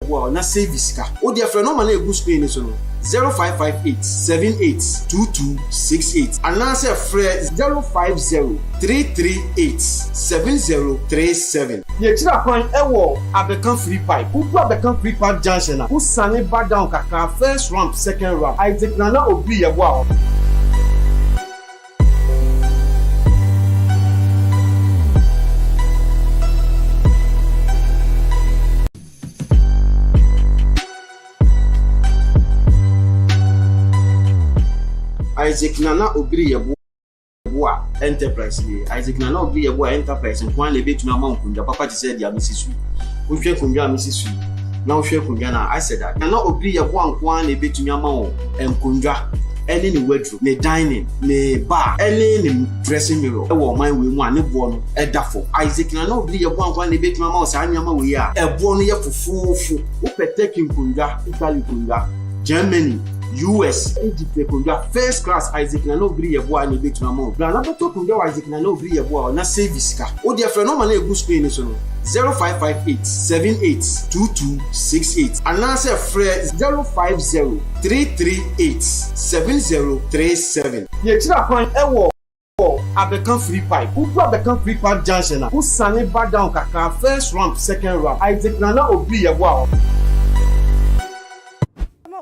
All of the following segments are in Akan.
yeboa na service ka wo de frɛ no ma na egu screen so no 0558 782268 anase frɛ 050 338 7037 ye tira kwan ewo Abekan free pipe ugu Abekan free pipe junction na usane back down kaka first ramp second ramp Isaac Nana obi yeboa Isaac Nana Obiri Yeboa Enterprise Isaac Nana Obiri Yeboa Enterprise nkwan le betumi ama nkundwa papa ti said ya misisu wohwe nkundwa misisu na wohwe nkundwa na I said that Nana Obiri Yeboa nkwan le betumi ama wo nkundwa ene ni wardrobe ne dining ne bar ene ni dressing mirror e wo man we mu ane bo no e dafo Isaac Nana Obiri Yeboa nkwan le betumi ama wo sa anyama we ya e bo no ye fufufu wo peteki nkundwa Italy nkundwa Germany US Egypt kunja first class Isaac Nana Obiri Yeboa ni betuma mo na na beto kunja Isaac Nana Obiri Yeboa na service ka o de frɛ no ma na egu screen so no 0558 782268 anase frɛ 050 338 7037 ye tira kwan ewo Abekan free pipe ugu Abekan free pipe junction na usane back down kaka first ramp second ramp Isaac Nana Obiri Yeboa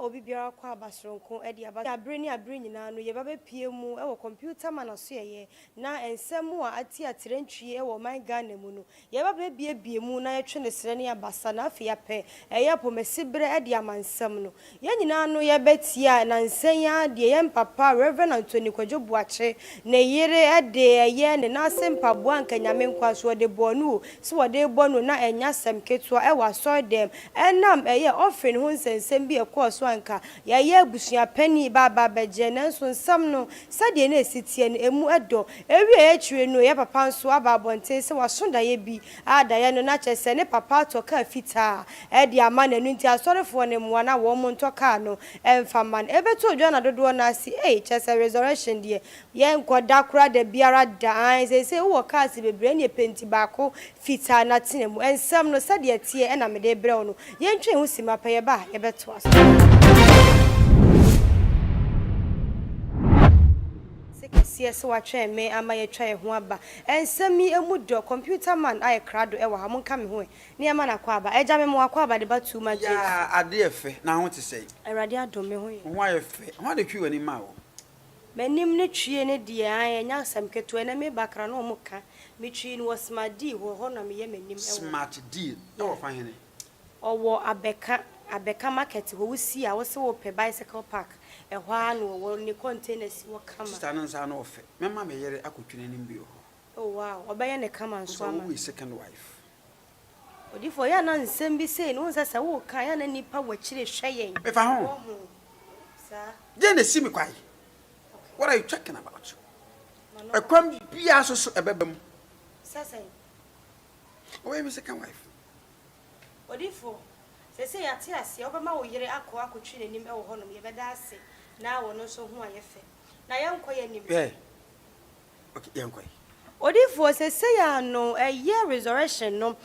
obi biara kwa abasronko e dia abreni nyina no ye babe pie mu e wo computer man aso ye na ensem a ati atrentwie e wo man Ghana mu no ye babe bie mu na ye twe ne sere ne abasa na afi ya pe e ye pomesibre e dia mansem no ye nyina no ye betia na nsenya de ye papa Reverend Anthony Kodwo Boakye ne yere e de ye ne na sempa bo anka nyame nkwa so de bonu so de bonu na enya sem keto e wa so dem enam e ye ofin ho nsensem bi e ko so anka ya ye busua pani baba beje nanso nsam no sade na esitie no emu edo ewie etwire no ye papa nso ababonte se wasonda ye bi ada ye no na chese ne papa toka fita e de ama nanu nti asorefo ne muwa na wo mo ntoka no emfaman ebeto odwa na dodo na si chese resurrection de ye nkoda kura de biara da se wo kasi bebre ne penti baako fita na tinemu ensam no sade tie e na me de brɛ no ye ntwe hu sima pa ye ba ye beto aso CS watwe me ama ye twa ye ho aba ensemi emudo computer man aye krado e wa ha monka me ho ne ama na kwa aba eja me mo akwa aba de batu ma je ya ade efe na ho te sei erade adome ho ye ho aye fe ho de twi wani ma wo manim ne twie ne de aye nya sam keto na me bakra no mo ka me twi no smart d ho na me ye manim smart d e wo fa hene owo abeka market wo wusi a wo se wo pe bicycle park ehwa no wo ni containers wo kama stand nsa no ofe mema me yere akotwene nim bi ho oh wow obeye ne kama nso ama wo second wife odifo ya na nsem bi sei no nsa wo kan ya na nipa wachire hweyen me fa ho sa je ne simi kwai what are you talking about ekwam bia so ebebam sasa obeye me second wife odifo sese ya ti ase obama wo yere akotwe ne nim e wo honom ye beda ase na wo no so hu ayefe na yenkoye nim okay yenkoye odifo sese ya no ye resurrection no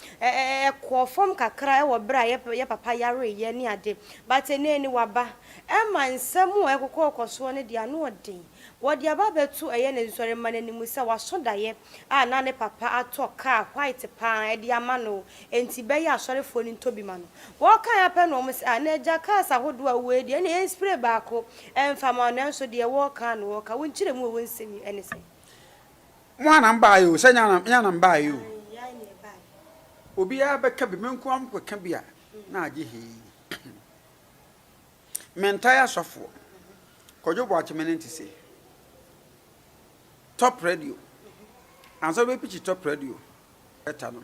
ko form kakra e wo bra ye papa yare ye ni ade but ene waba e man nsemu e kokoso ne dia no odin wodi ababetu eye ne nsore mananimu se wasoda ye na ne papa atoka white pan e dia mano enti be ya asorefo ni ntobi mano wo kan ya pe no mo se na eja ka sa hodo a we de ne spray baako emfa ma no enso de wo kan no wo ka wo nkire mu wo nsemi ene se mo ana mba yo se nya na mba yo ya ni e ba obi ya beka bi menko am ko ka bi a na age he mentaya Sofo Kodwo Boakye menenti se top radio and so we pitch top radio etano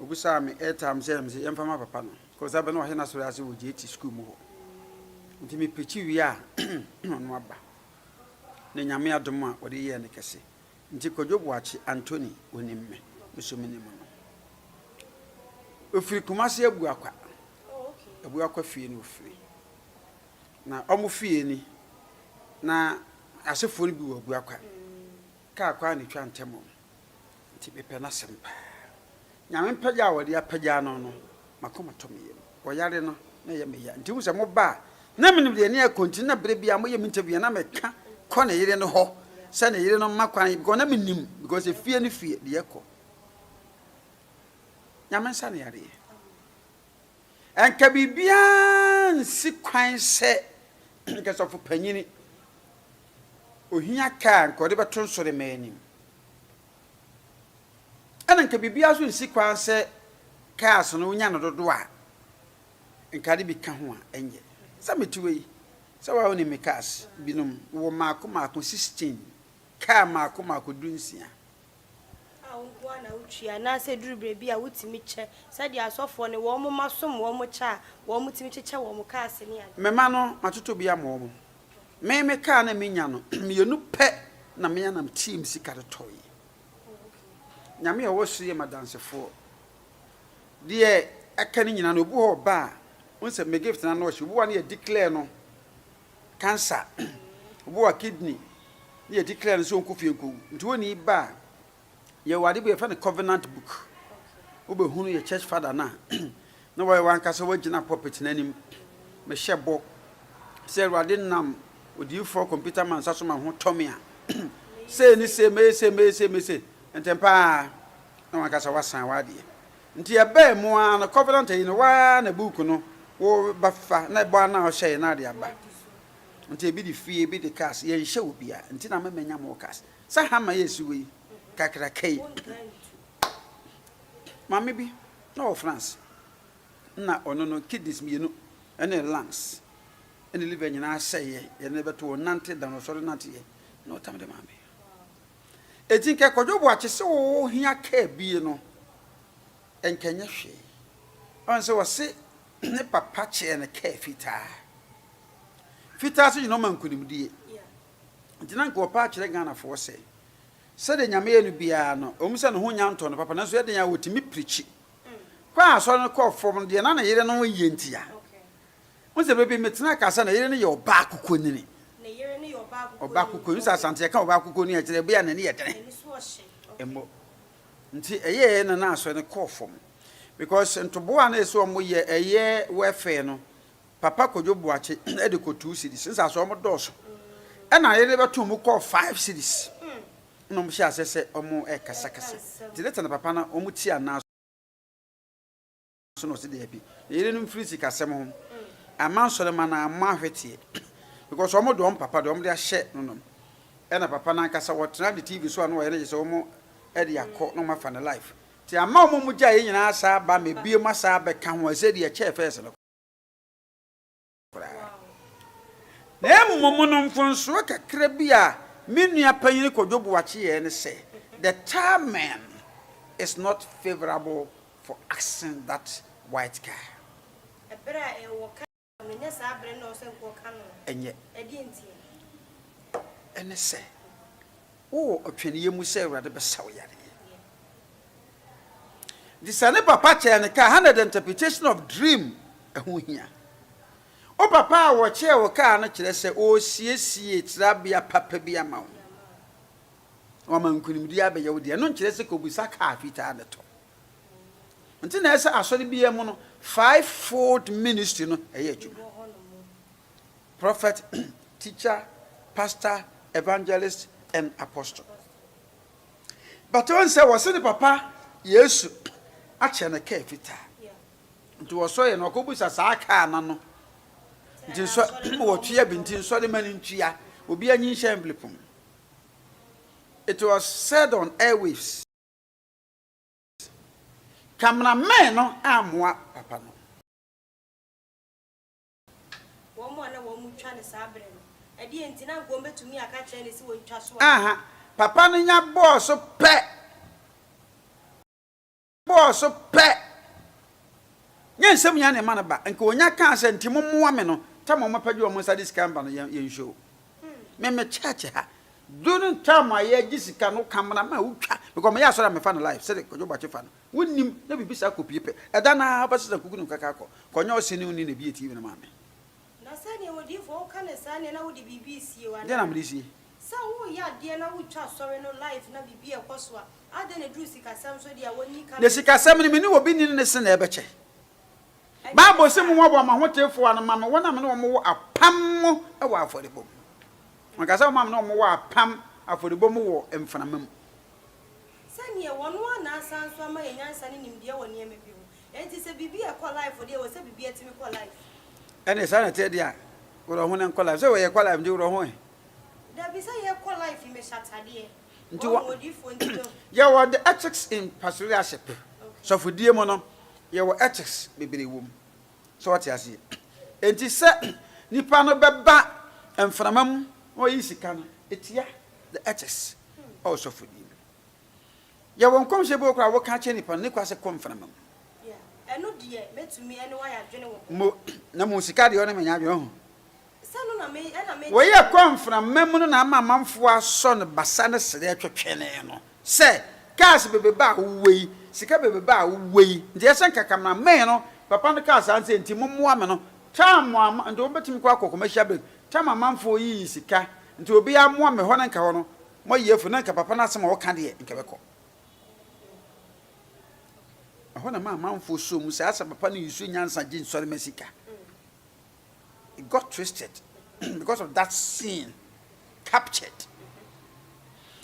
ogusa me airtime say yemfa ma papa no cause abe no he na so ase wo GT school mu ho nti me pitch wi a no aba na nyame adom a wode ye ne kese nti Kodwo Boakye Anthony onimme meso menimo no ofiri kumase abu akwa abu akwa fie no ofiri na omo fie ni na asefo ni bi wo abu akwa ka akwa ni twa ntemo nti bepe na sempa nyame mpagya wode apagya no no makoma to meyem oyare no na ye meya nti hu se mo ba na menim de ne akonti na bere bia mo ye interview na meka ko na yire no ho se na yire no makwan because na menim because efie ne fie de yeko nyamansa na yare enka bibia nsi kwan se nke sofo panyini ohia ka nko de beton sore manim ana nka bibia so nsi kwan se cars no nya no dodo a nka de bi ka ho a enye sa metuwe sa wa oni me cars binom wo maako 16 car maako dunsia a na utria na se duru bi a wutimi che sa dia asofo ne wo mo masom wo mo cha wo mo timi cheche wo mo cars ne ya mema no matoto bia mo mo me car na menya no meyenu pe na menya nam team sika de toy nyame wo suye madansefo de aka ni nyina no bu ho ba wonse me gift na no hye bu wa na declare no cancer bu wa kidney ye declare no so nkofie nko nti woni ba ye wade be fa ne covenant book wo be hunu ye church father na na wo wan kasa wagina property nanim me hyebo se wade nam odi for computer man saso ma ho tomia se ni se me se entempa na wan kasa wasan wade nti ye ba mu an covenant yi no wa na book no wo ba fa na bo na o hye na de aba nti e bi di fie bi di cars ye hye obi a nti na memenya mo cars sa ha ma yesu wi kakra kai mama bi no France na ono no kidneys mienu ene lungs ene liver nyina aseye ye ne beto nante da no sori nante ye no tam de mama etinke Kodwo bo akese wo hia ka bi no enkenya hwe onse wo se ne papa che ne ka fita so no man kunimdie ntina nko pa kire Ghana fo se de nyame enu bia no omuse no ho nya nto no papa na so de nya wotimi prichi kwa so no ko fom de na yire no ye ntia onse bebe metina kasa na yire no ye oba akoko nini na yire no ye oba akoko nisa asante ka oba akoko ni akire bia na ne ye dere emmo nti eye na so ne ko fom because ntobo a na eso mo ye eye wefe no papa Kodwo Boakye e de ko 2 cities since aso mo doso e na yire beto mo ko 5 cities no mhia asese omo e kasa dileta na papa na omo ti ana so no se de bi yire no free sika sem ho ama so le mana ama hwetie because omo do papa do omo de ahye no e na papa na kasa wotena de TV so anu wa yire so omo e de yakọ no ma fa na life ti ama omo mu gya nyina asa ba me bie ma sa be ka ho ase de che first no na emu momo no mfonso kakra bia menua panyini Kodwo Boakye ye ne say the timing is not favorable for asking that white guy ebra e wo ka no nya sa abre no se nko ka no enye edi ntie ene say o otwene yemu say urade be saw yare the sane papa che ne ka 100 interpretation of dream ehu hia o papa wo che wo ka no kire se o siesie trabia papa bia ma o man kunimdi abeya wo de no kire se ko busa ka afita ne to nti na ese asori bia mu no 5-fold ministry no eye adwuma prophet teacher pastor evangelist and apostle but on say wo se ne papa Yesu a che ne ka afita nti wo so ye no ko busa sa ka na no nti so wo twa binti so de mani ntwa obi anyi shemblipum. It was said on airwaves cameraman no amwa papa no wo mo na wo mu twa ne sabre no e die ntina nko betumi aka kire ne si wo twa so aha papa no nya boss pe nya nsem nya ne ma na ba nka onya ka ase ntimo moa me no tamo mapagi o mo sadis kamba no ye show me church ha during time I jisika no camera ma utwa because me ya so na me fa no live say Kodwo Boakye fa no wonnim na bibisa kopi pe eda na ba se kuku no kaka akọ konyo osini uni na bi TV na ma me na sani wodi fo ka ne sani na wodi BBC wa na me disi sa wo ya de na utwa sorry no live na bibi ekoso a ade na dru sika sam so dia woni ka ne sika sam ni me ni obi ni ne se na ebe che Bible say mo wa ma hotefo an ma me wona me no mo apam e wa afodebom. Maka say ma me no mo wa apam afodebom wo emfanamam. Sane ye wono na asanso ama ye nyansa ne nimde wo ne bi ho. Enti se bibi e call life for dey wo se bibi etimi call life. Ene sana te dia wo ho na call life. So we call life ndi wo ho. Da bi say ye call life me shatade. Nti wo ye wo the ethics in pastoralship. So for die mo no ye wo ethics bebere wom. So what you see? Enti se nipa no beba emframam wo yi sika no etia the ethics also for die. Ye won kom se bo kra wo ka che nipa ne kwa se kom mframam. Yeah. Eno die metumi ene wa ya dwene wo. Mo na mo sika de one menya dwene ho. Sano na me ena me. Wo ye kom mframam no na amamfo aso ne basa ne sere twetwene no. Se cars bebeba wei sika bebeba wei nde ye sen kakam na me no papa no cars anse enti mommoa me no tam am ndo betimi kwa kokomahia break tam amamfo yi sika nti obi amoa me ho na nka ho no mo yefu na nka papa na asema wo ka de nka beko ho na amamfo so mu se asa papa no yisu nyansa gin sori masika. It got twisted because of that scene captured,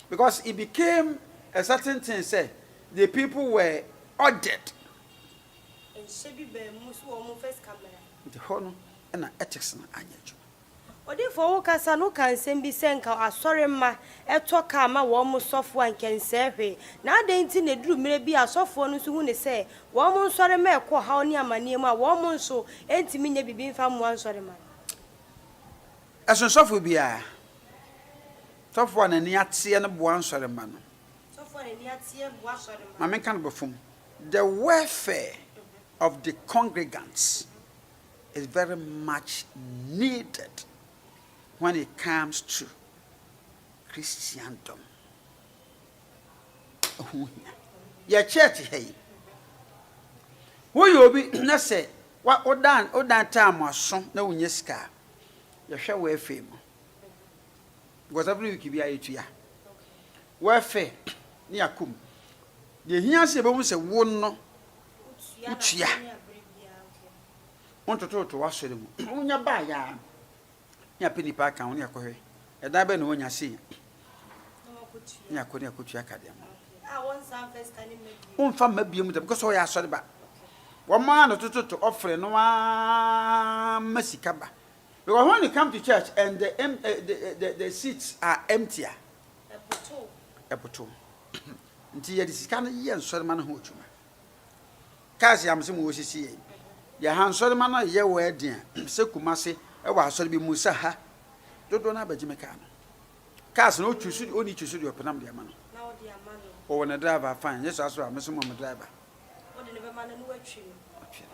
because it became a certain thing. Say the people were ordered. And shebi be musu o mu first camera. The hono and ethics na anyeju. Odi for wo kasa no kan sem bi senka asore ma etoka ma wo mu sofo ankense hwe. Na adenti na duru mere bi asofo no so hu ne se wo mu nsore ma ekọ ha oni amane mu a wo mu nso entimi nya bibi mfa mu ansore ma. Aso sofo bia. Sofo na ni atie no bo ansore ma no. The welfare of the congregants is very much needed when it comes to Christendom. Your church, hey, who you be? Na say what odan time was son na unyeska. Your share welfare. Because every week be a ya. Welfare. Ni akum de hia se be mu se wo no utua ontoto to wasore mu unya ba ya nya peni pa kan oni akohwe eda be no wonya se nya akoni akotua kade Ah, one sam first can make umfa mabie mu because o ya asore ba wo ma no toto offer no masika ba because when you come to church and the seats are emptier epoto nti ye disika no ye nsore ma no ho twuma kazi am se mo osisi ye ya han sore ma no ye wo edian se kumase e wa sore bi musa ha dodo na abagime ka no kazi no twusu oni twusu de openam de ma no na o de ama no o wona driver fine yes aso am se mo driver o de ne be ma no watwi okay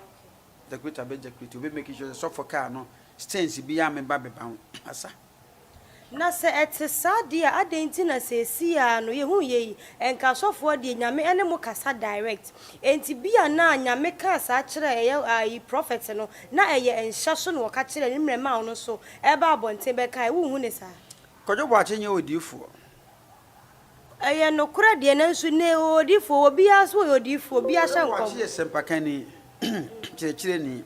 the great abeja great we make sure so for car no stains bi ya me ba be ba asa na se etesa dia adenti na se sia no ye hu ye enka sofo de nyame ene mo kasa direct enti bia na nyame ka sa kire ye prophet no na eye enhya so no ka kire ni mrema no so e ba abonte be kai wu hu ne sa Kodwo bo achenye odifo eye no kura de na nsu ne odifo obi aso odifo obi ahya nkom wa sempa kani kire ni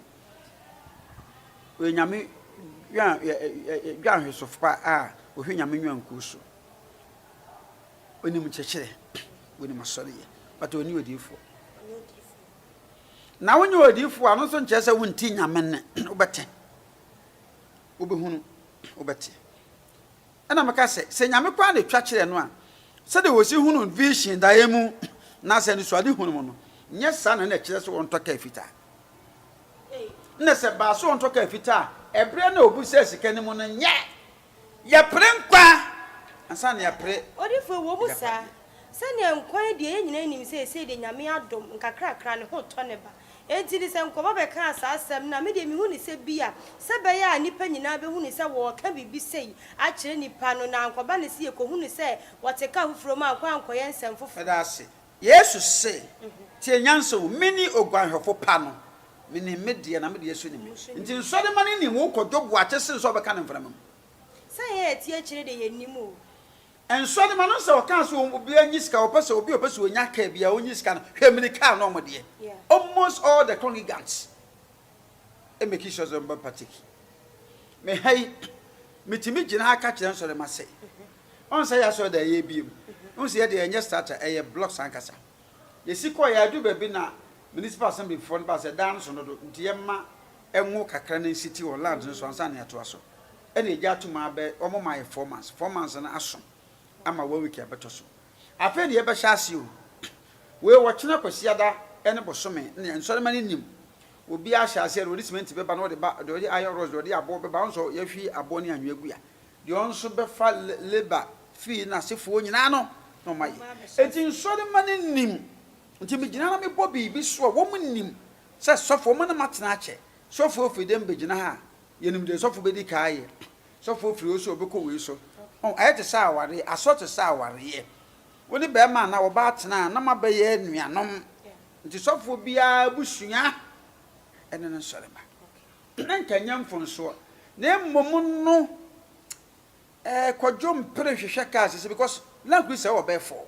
we nyame gwan hwesofa a ohwe nyame nwanku so oni mu chekire oni masori ye but oni odifo na wonye odifo ano so nchese wonti nyame ne obete obehunu obete ana maka se nyame kwa na twa kire no a se de wosi hunu vision da yemu na se ni so ade hunu mo no nye sa na kire so won toka fita na se ba so won toka fita ebre na obu se sika ni mo no nye ya prenkwa ansa na ya pre odifo wo busa se ne nkwan de ye nyina nim se de nyame adom nkakrakra ne ho to ne ba enti di se nkoba be ka asasem na me de mi hu ni se bia se be ya nipa nyina be hu ni se wo ka bibi sei a kire nipa no na nkoba ne se ko hu ni se wote ka hufuro ma akwa ankoye nsem fofo da ase yesu se tie nyanso mini ogwanhwefo pa no mini medie na medie so ni nti nsode mane ni wo Kodwo bo akese so be ka ne mframam se ye tie kire de ye nimu ensode mane se o kan so obi anyiska opese obi opese onya ka bia onyiska no hwemini ka no omode almost all the congregants e make sure zomba patiki me hay metimi gina aka kire nsore mase on say ya so da ye biem on say de enye starter e blocks ankasa yesi ko ya adu baby na municipal assembly before ba say dan so no do ntie ma enwo kakra na city or land so ansa na to aso e na eja tuma be omo my 4 months na aso ama wa week abeto so afa de ye be sha ase o we wo twena kwasiada ene bosome ne nsore mani nim obi a sha ase ro cement be ba no de iron rods de abo be ba nso ye hwi abo ne anwa gu ya de onso be fa labor fee na sefo nyina no no mai enti nsore mani nim nti me gina na me bobi bi so wo mu nim se sofo mo na matena ache sofo fidem be gina ha yenim de sofo be di kai sofo firi oso obeko we so on ayete sa aware asoti sa aware ye woni be ma na wo ba atena na mabe ye nuanom nti sofo bia busua ene no sore ba na nkanya mfonso na mmom no Kodwo mpere hwehwe cars because na ku se wo be for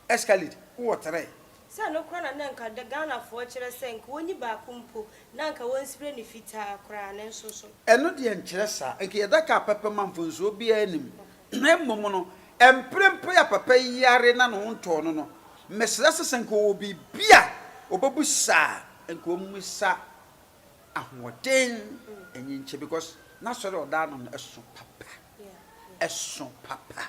escalate water sa no kra na nka de Ghana fo kire se nka woni ba kumpo na nka won spray ni fita kra na nso so eno de nkire sa nke yeda ka papa manfonso bia anim na mmom no emprempe ya papa yare na no nto no no mesra se nka obi bia obabu sa nka omusa ahoden enyinche because na sori oda no eso papa eso papa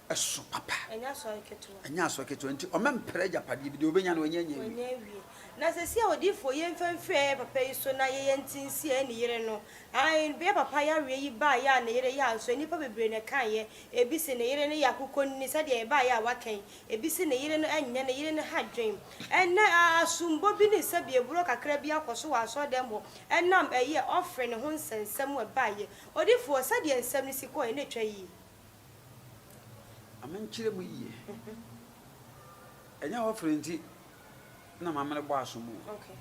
eso papa enya so keto nti o mempere japade bi de obenya na onyenye wi na se sia odifo ye mfemfe papa yi so na ye ntinsi ani yire no ai be papa ya we yi ba ya na yire ya so nipa bebre ne kan ye ebisi ne yire ne yakukọ ni se de ba ya wakan ebisi ne yire no anya ne yire ne hadwen enna asumbo bi ne se bi eburo kakra bi akoso wa so dem bo ennam eye ofre ne ho nsensem wa ba ye odifo se de nsem ni siko e ne twa yi amanchire mu yiye enya ofre nti na mama le bo asumu okay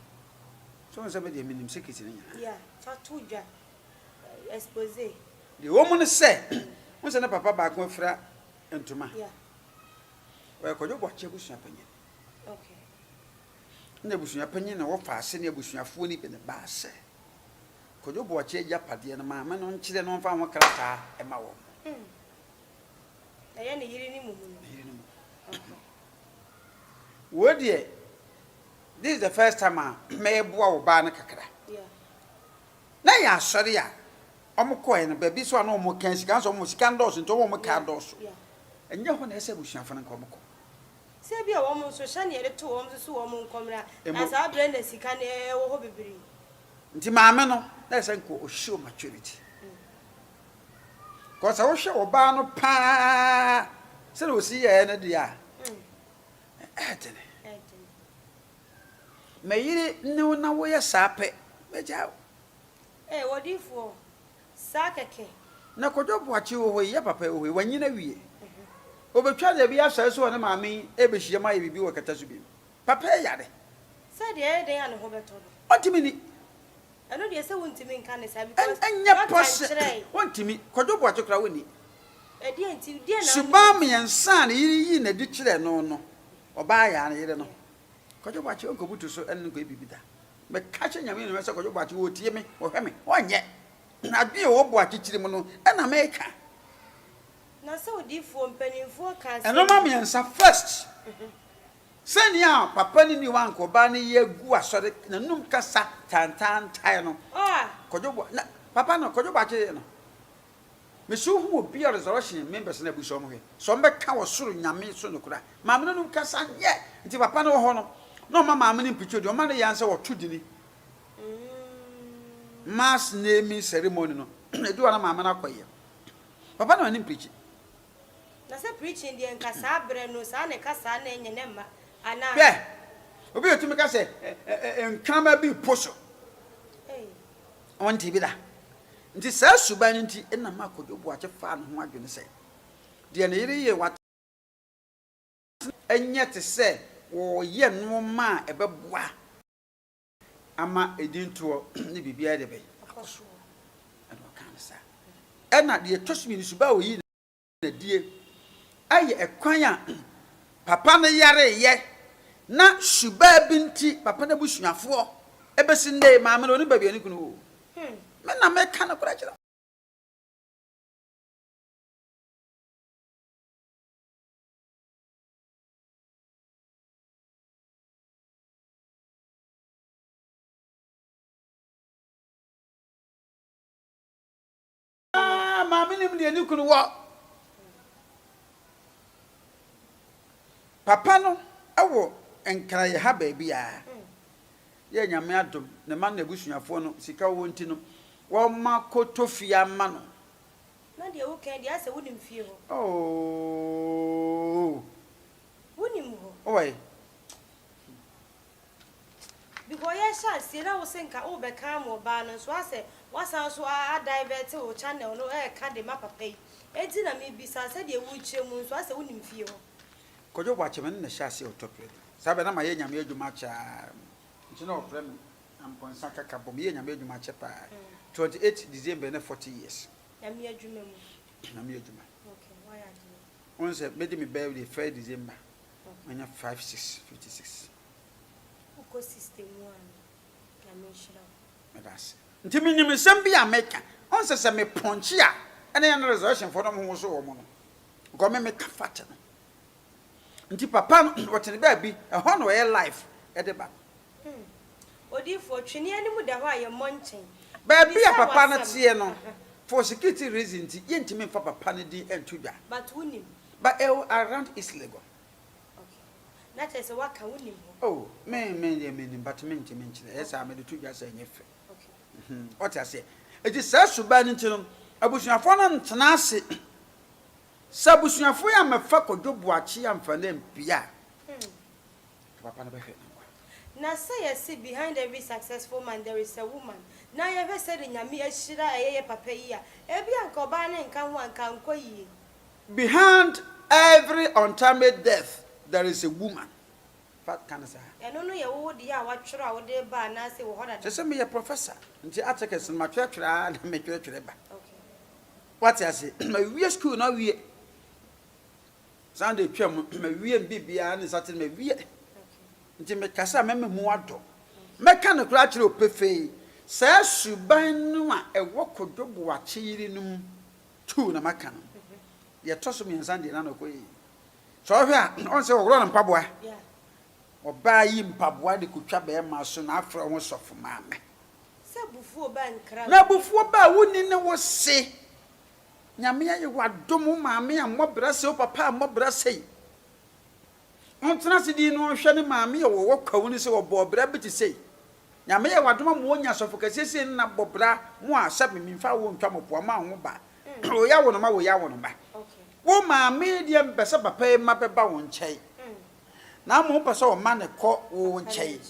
so nse be de minim sekiti ne nya yeah fatuja expose de woman se won se na papa ba ko afra entuma yeah we Kodwo Boakye busua panyin okay na busua panyin na wo fa ase na busuafo ni be ne ba se Kodwo Boakye japade na mama no nkire no fa ho krata e ma wo aya ne yiri ni mumu wo de this is the first time me boa wo ba na kakra yeah na ya sori a omkoe no ba bi so na omo kan sika so omo sika ndos nto omo ka dos yeah enye ho na ese busuafo na komko se bia wo mo so sha ne yere to wo mo so wo mo nkomra na sa bre na sika ne wo ho bibiri nti maame no na ese nko o show maturity ko sa wo hwe wo ba no pa se no si ye na dia etene me yiri ne na wo ye sape meja wodifo sakeke na Kodwo Boakye wo ye papa wo wanyina wie obetwa de bia sa so ne maame e be hie ma ye bibi wo kata so bi papa yare se de de ya no ho beto ontimi ni eno de se wontimi nka ne sa because anya pose wontimi Kodwo Boakye kra woni e de enti de na suba me yansa ne yiri yi na di kire no no oba ya ne yire no Kodwo Boakye onko butu so en ko bibida me kache nyame no se Kodwo Boakye wo tie me wo hwe me onye na bi wo Boakye kire mu no na me ka na se odifo mpanimfo ka se eno ma me yansa first senia papa ni wan ko ba ni ye gu asore na num kasa tantan tai no Kodwo Boakye na papa no Kodwo Boakye no me so hu obi a resurrection members na buso mo hwe so mbe ka wo soro nyame so no kura maame no num kasa ye nti papa no ho no no mama maame ni picho de o ma ne yanse wo twudini mass naming ceremony no edu ana maame na koye papa no ni preach na se preaching de nkasa abre no sa ne kasa na enye ne ma ana ye obi otumi ka se enkama bi poso on tibida nti sa suban nti na ma Kodwo Boakye fa no ho adwene se de na yiri ye wat enye te se wo ye no ma ebeboa ama edinto ne bibia de be akoso eno kan sa ena de tosmi ni suba wo yi na die aye ekwan a papa no yare ye na suba binti papa na busuafo ebesi ndey maame no ni ba bi ani kunu me na me ka na kura kira maame nim de ani kunu wo papa no awo enkra ye ha ba bi a ye nyame adom ne ma na busuafo no sika wo nti no wo ma kotofia ma no na de wo kan de ase wo nim fie ho oh wo nim ho oi because ya sha se na wo senka wo be kan mo ba no so ase wasan so a divert wo channel no ka de ma papa yi enti na me bisa se de wo chire mu so ase wo nim fie ho Kodwo Bwacheme na shase otopre sabe na ma ye nyame adwuma cha nti na ofrem amponsa kaka bom ye nyame adwuma cha pa 28 December na 40 years nyame adwuma mu nyame adwuma okay why are you on say made me birthday 1 December anya 56 uko system one nyame shira medas nti minim sem bia meka on say se me ponchi a ene ya resolution for them ho so wo mo no go me ka fata no nti papa no wotene ba bi ho no ye life e de ba odi for twene ani mu da ho aye monchen ba bia papa na tie no for security reason ti yentimi fa papa ne di entudwa but wunim but around East Lagos okay na tese waka wunim oh me but me ntimi nchire esa me de tudwa sa nyefe okay what I say it is so suba ni ntino abusuafo no ntena ase sabusuafo ya mefa Kodwo Bwachye amfa na mpia papa na behwe na say you see behind every successful man there is a woman na you ever said nyame ahira eye papa yi a ebi anka oba na nka ho anka nko yi behind every untimely death there is a woman fat can say eno no ye wo de ya watwero a wo de ba na say wo hoda say me a professor nti atekes ma twetwera na me twetwere ba okay what I say my we school na we Sunday twam ma wie bibia na satin ma wie nti me kasa me hu ado me ka no kura kire opefei sa suban no a ewo Kodwo Bwachye yiri num tu na maka no ye toso me Sunday na no koyi so hwe a on se wogro na mpaboa yeah oba yi mpaboa de kutwa be ma so na afra ho sofo maame se bufu oba nkra na bufu oba woni ne wo se nyame ye wadom maame a mobra se o papa mobra sei ontena se di no hwe ne maame ye wo kwawuni se wo bobra biti sei nyame ye wadom mo onya sofo kasese na bobra mo a sabe mimfa wo ntwa mopo ma ho ba o ya wo no ma wo ya wo no ba okay wo maame de mbese papa e ma beba wo nkyai na mo pese o ma ne ko wo nkyai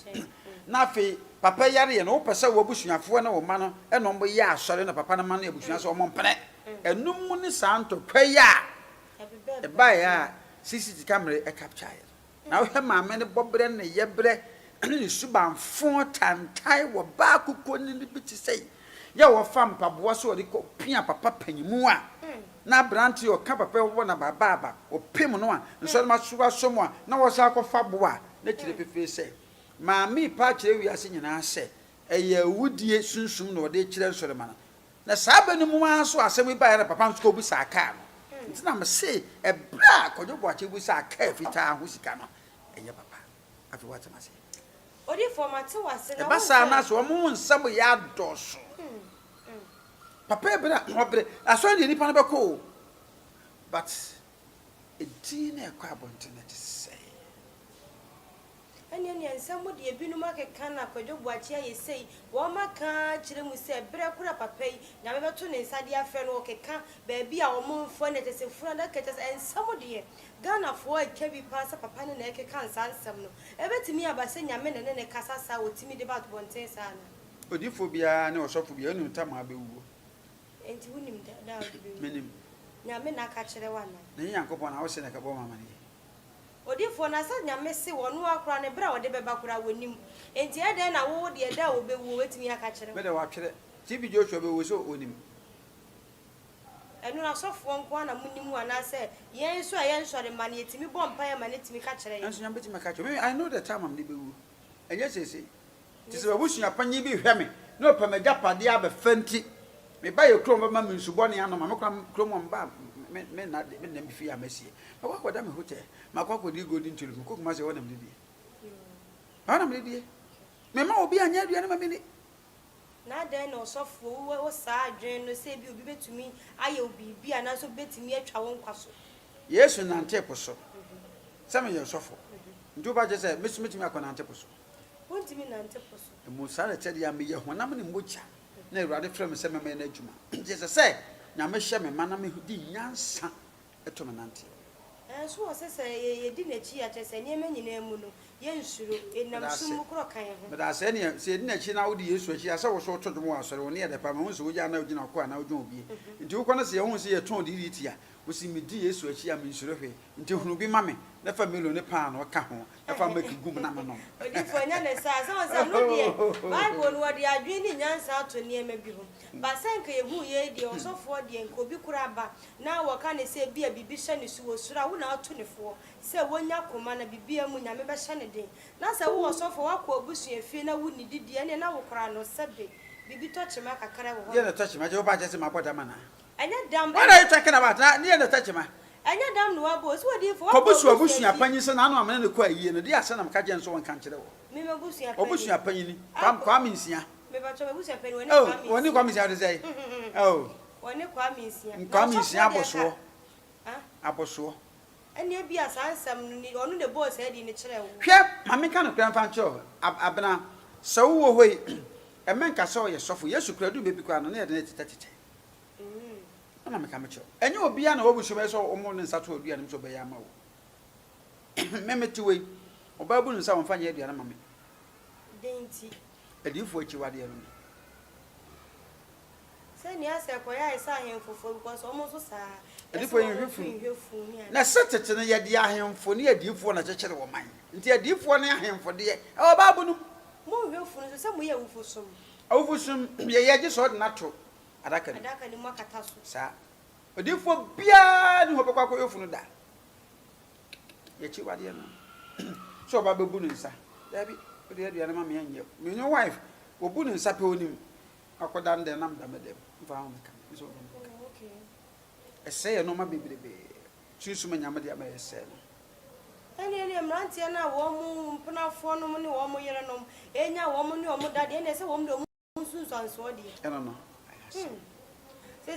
na fe papa yare ye no wo pese wo busuafo na wo ma no e no mbo ya asore na papa na ma na ebusuafo so mo mpene enum ni santo kwaya e ba ya CCTV camera e capture na wo he maame ne bobre ne yebre ne subanfo tantai wo ba kuko ni biti sei ya wo fam paboa so de ko pia papa panyimu a na branti o ka papa wo na baba o pem no a nso ma suwa somo a na wo sa ko fa boa na kire pefe sei maame pa kire wiase nyina se eye wudie sunsum na wo de kire nso ma na sabe ni mu aso asem ba ya papa nso ko bu sa aka no ntina me se e bra Kodwo Bwachye bu sa aka fita ho sika no eye papa afi what am I say odi format wase na e ba sa na so mo nsam ya doso papa bra obre aso de nipa no be ko but e di na e kwa bonte na say anya nsamo de ebinum akeka na Kodwo Bwachye ye sei wo maka kire mu se bre kura papa yi na me beto ne nsade afa no okeka ba bia wo momfo ne tese fura na kete nsamo de Ghana fo akebi pasa papa ne na ekeka nsansam no ebetimi abase nyame ne kasa sa otimi de bat bonten sa na odifo bia ne osofo bia enu tam abewuo enti wunim da odibe menim nyame na ka kire wana na Yankopon na wo se na ka bo mama ne odifo na sa nyame se wono akora ne bra wode beba kora wonim enti ede na wo de da wo bewu wetimi aka kire me de wa twere TV Joshua be wo so onim enu na sofo nko na munimu ana say yen so yen so de man yetimi bompa ya man yetimi ka kire yen enso nyam betimi ka kire me I know the time am de bewu enye sese ti se babusu apanyi bi hwe me no pa magapade abefanti me ba ye krom ba ma nsubone anoma me krom mba me na me fi amasie makwa da me hotel makwa di golden tulip ko kuma se wona me di ana me di me ma obi anya aduane ma me ni na den no sofo wo sa adwen no se bi obi betumi aye obi bi ana so betumi atwa won kwaso Yesu nante poso sama ye sofo ndu ba je se mesumeti akọ nante poso wontimi nante poso mo sare tede ya me ye honam ne mocha na Awurade frem se me na adwuma je se nya me hye me mana me di nyansa eto me nante so wo se ye di na chi ya che se nyema nyina mu no ye nsuro enam sum kro kan ho me da se ne se di na chi na wo di Yesu achi asa wo so to dwom asore wo ne ye de pa me hu se wo ja na ogina ko na odwom obi nti wo kono se ye hu se ye ton di riti ya wo si me di Yesu achi ya me nsuro hwe nti hunu bi ma me na fa melo ne pa na ka ho na fa make gum na me no odi fo nya ne sa so no die bible no wodi adwen ni nyansa ato ne ma bi ho ba sanka ye hu ye die osofo die nko bi kura ba na wo ka ne se bia bibi hye ne su wo sura wo na ato ne fo se wonya koma na bibia mu nya me be hye ne den na se wo osofo wakọ obusu efie na wo ni didie ne na wo kura no sebe bibi to chema kakara wo ho ye na to chema je wo ba je se mapoda mana anya dam what are you talking about na ye na to chema anya dam no abo so wodi fo obusu apanyi se na anu amene ne kwa yie no de ase na mka je nso won kan kire wo me mebusu apanyi obusu apanyi ni kwa minsia me ba cho mebusu apanyi woni kwa minsia woni kwa minsia de say oh woni kwa minsia kwa minsia aboso aboso ene bia sansam no ni onu de boss e di ni kire wo hwe mame ka no kran fan cho abena se wo hoi emenka so ye sofo Yesu kradu bebi kwa no na ye de tete na me ka me cho enye obi a na obusu be so omo ne nsato odua ne so be ya ma wo memeti we obabu nsa won fanya adua na mame denti edifo achi wade no se ni ase koya isa ahemfofo because omo so sa edifo hwefu na setete ne ye de ahemfo ne edifo na chekere wo man nti edifo ne ahemfo de obabu no mo hwefu no se mo ye wufosom awufusum ye je so de nato adaka ni mwakata so sa edifo bia ni ho bekwa ko hwefu no da ye chi wade no so obabu bu nsa dabi odi adua na mama anye me no wife obu nsa pe onim akoda nde nam da medem mfa ho meka so okay ese ye no ma bebrebe susuma nyama de ama ese no ene mrantie na wo mu mpnafo no ne wo mu yere no enya wo mu ne wo mu dade ene se wo mu de wo sunsanso de no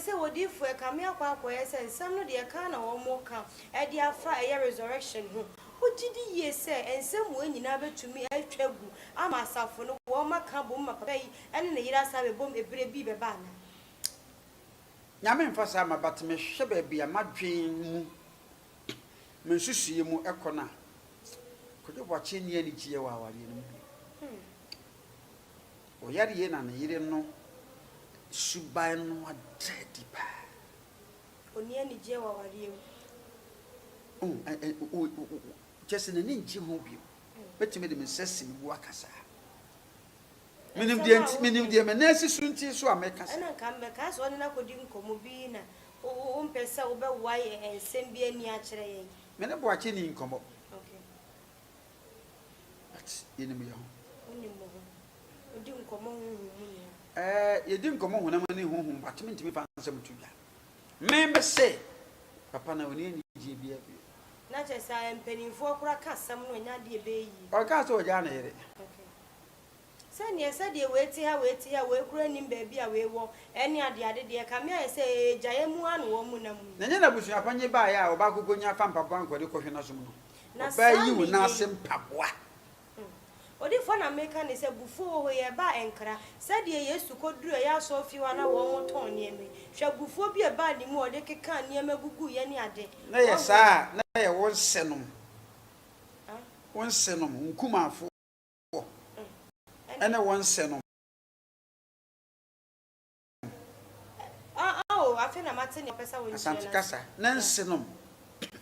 se wodi fu e kamia kwa ese nsam no de ka na wo mu ka e de afa e resurrection ho ojidi ye se ensem wo nyina betumi atwagu ama asafo no wo maka bom mapa yi ene ne yira sa be bom ebere bi be ba na nyame mfa sa ma batme hwe ba bia madwen mu mensusuye mu ekona Kodwo bwache ni ani gie wa aware no o yare ye na ne yire no suban no adedi pa oni ani gie wa aware just in an inch ho bi betime de mesese bu akasa minim de menasi sunti so amekasa ana kan me ka so na kodi nkomo bi na o mpesa wo be waye ensem bi ani a kire yen me ne bwache ni nkomo okay but yenim ye ho oni mo ho odi nkomo hu yedi nkomo hu na mani hu batime ntimi fa nsem tuya me se papa na oni ani gie bia bi na che sa empenifo akura kasam no nya de be yi o ka so ja na yere okay sani esa de weti ha we kura nim ba bi a we wo eni ade de ka me ese jaye mu anu wo mu na mu na nya na busu apanye ba ya o ba kogonya fa mpapo anko de kohwe na so mu no na ba yi wo na asem papoa odi fo na meka ne se bufo ho ye ba enkra sade Yesu koduro ya so fi wa na wo mo ton ne me hwa bufo bi e ba ni mu ode keka ne magugu ye ne ade na ye sa na ye wonsenom wonsenom nkumafo ene wonsenom afi na mate ne pesa wo nchi na kasa na nsenom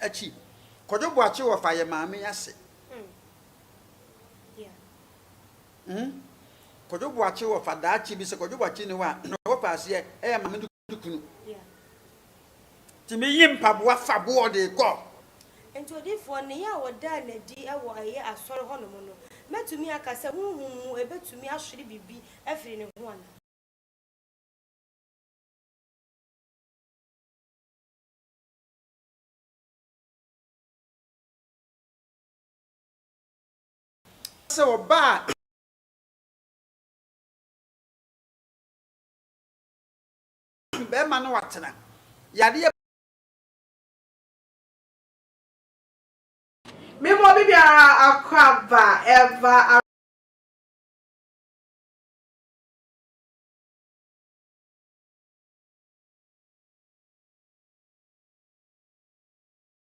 achi Kodwo bwache wo fa ye maame yase Kodwo bwache wo fa daachi bi se Kodwo bwache ni wa no wo paase e ya maame dukunu ti me yimpa bo afa bo de go enti odifo ne ya woda na di e wo aye asori ho no mo no metumi aka se huhum ebetumi ahwere bibi afiri ne ho ana se oba be ma no watena yade me mo bibia akwaba eva